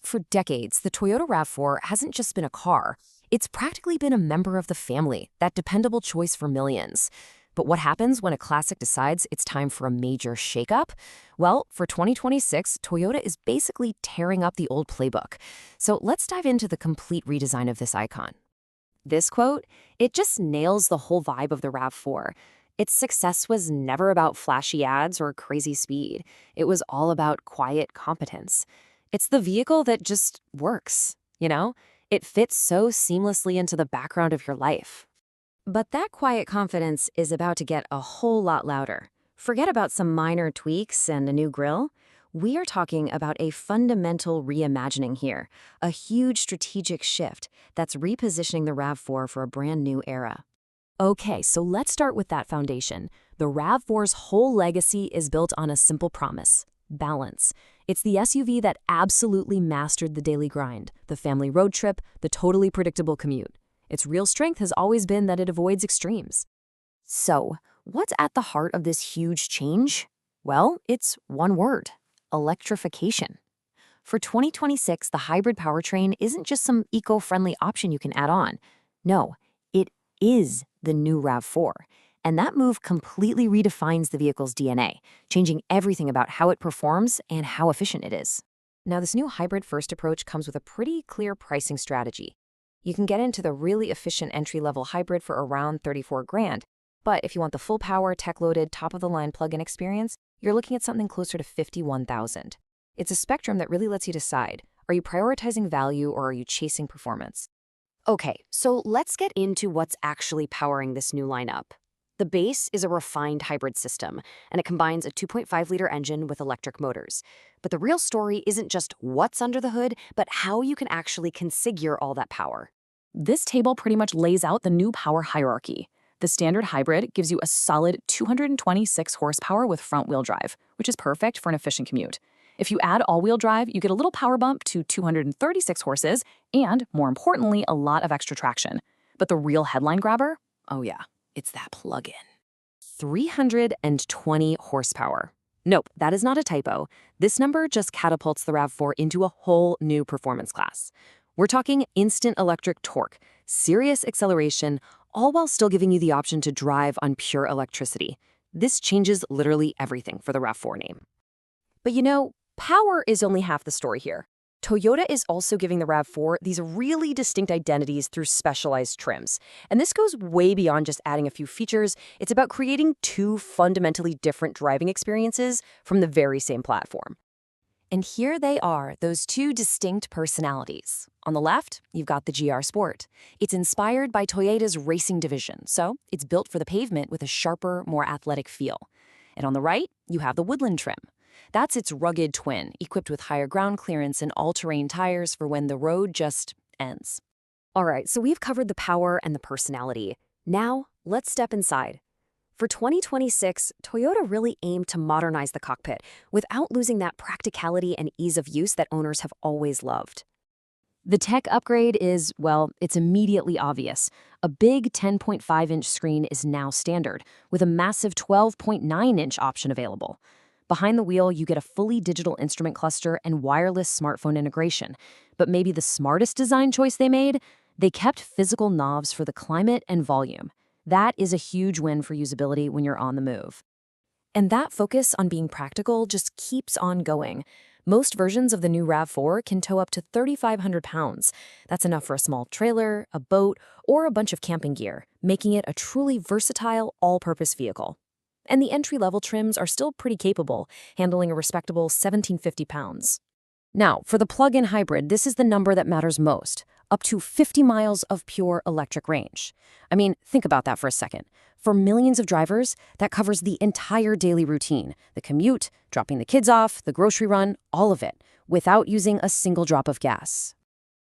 For decades, the Toyota RAV4 hasn't just been a car. It's practically been a member of the family, that dependable choice for millions. But what happens when a classic decides it's time for a major shakeup? Well, for 2026, Toyota is basically tearing up the old playbook. So let's dive into the complete redesign of this icon. This quote, it just nails the whole vibe of the RAV4. Its success was never about flashy ads or crazy speed. It was all about quiet competence. It's the vehicle that just works. It fits so seamlessly into the background of your life. But that quiet confidence is about to get a whole lot louder. Forget about some minor tweaks and a new grille. We are talking about a fundamental reimagining here, a huge strategic shift that's repositioning the RAV4 for a brand new era. Okay, so let's start with that foundation. The RAV4's whole legacy is built on a simple promise: balance. It's the SUV that absolutely mastered the daily grind, the family road trip, the totally predictable commute. Its real strength has always been that it avoids extremes. So, what's at the heart of this huge change? Well, it's one word: electrification. For 2026, the hybrid powertrain isn't just some eco-friendly option you can add on. No, it is the new RAV4. And that move completely redefines the vehicle's DNA, changing everything about how it performs and how efficient it is. Now, this new hybrid-first approach comes with a pretty clear pricing strategy. You can get into the really efficient entry-level hybrid for around $34,000, but if you want the full power, tech-loaded, top-of-the-line plug-in experience, you're looking at something closer to $51,000. It's a spectrum that really lets you decide: are you prioritizing value or are you chasing performance? Okay, so let's get into what's actually powering this new lineup. The base is a refined hybrid system, and it combines a 2.5-liter engine with electric motors. But the real story isn't just what's under the hood, but how you can actually configure all that power. This table pretty much lays out the new power hierarchy. The standard hybrid gives you a solid 226 horsepower with front-wheel drive, which is perfect for an efficient commute. If you add all-wheel drive, you get a little power bump to 236 horses and, more importantly, a lot of extra traction. But the real headline grabber? Oh yeah, it's that plug-in. 320 horsepower. Nope, that is not a typo. This number just catapults the RAV4 into a whole new performance class. We're talking instant electric torque, serious acceleration, all while still giving you the option to drive on pure electricity. This changes literally everything for the RAV4 name. But power is only half the story here. Toyota is also giving the RAV4 these really distinct identities through specialized trims. And this goes way beyond just adding a few features. It's about creating two fundamentally different driving experiences from the very same platform. And here they are, those two distinct personalities. On the left, you've got the GR Sport. It's inspired by Toyota's racing division, so it's built for the pavement with a sharper, more athletic feel. And on the right, you have the Woodland trim. That's its rugged twin, equipped with higher ground clearance and all-terrain tires for when the road just ends. All right, so we've covered the power and the personality. Now, let's step inside. For 2026, Toyota really aimed to modernize the cockpit without losing that practicality and ease of use that owners have always loved. The tech upgrade is, well, it's immediately obvious. A big 10.5-inch screen is now standard, with a massive 12.9-inch option available. Behind the wheel, you get a fully digital instrument cluster and wireless smartphone integration. But maybe the smartest design choice they made? They kept physical knobs for the climate and volume. That is a huge win for usability when you're on the move. And that focus on being practical just keeps on going. Most versions of the new RAV4 can tow up to 3,500 pounds. That's enough for a small trailer, a boat, or a bunch of camping gear, making it a truly versatile, all-purpose vehicle. And the entry-level trims are still pretty capable, handling a respectable 1,750 pounds. Now, for the plug-in hybrid, this is the number that matters most: up to 50 miles of pure electric range. I mean, think about that for a second. For millions of drivers, that covers the entire daily routine: the commute, dropping the kids off, the grocery run, all of it, without using a single drop of gas.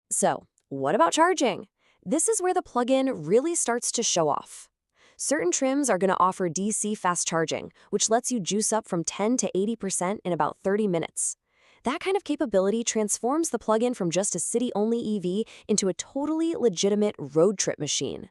So, what about charging? This is where the plug-in really starts to show off. Certain trims are going to offer DC fast charging, which lets you juice up from 10 to 80% in about 30 minutes. That kind of capability transforms the plug-in from just a city-only EV into a totally legitimate road trip machine.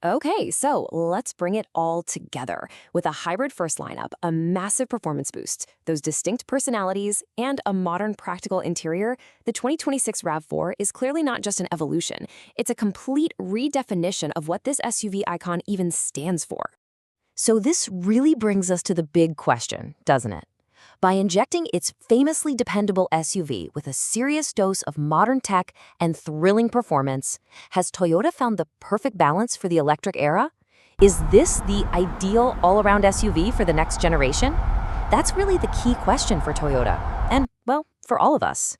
Okay, so let's bring it all together. With a hybrid first lineup, a massive performance boost, those distinct personalities, and a modern practical interior, the 2026 RAV4 is clearly not just an evolution. It's a complete redefinition of what this SUV icon even stands for. So this really brings us to the big question, doesn't it? By injecting its famously dependable SUV with a serious dose of modern tech and thrilling performance, has Toyota found the perfect balance for the electric era? Is this the ideal all-around SUV for the next generation? That's really the key question for Toyota, and, well, for all of us.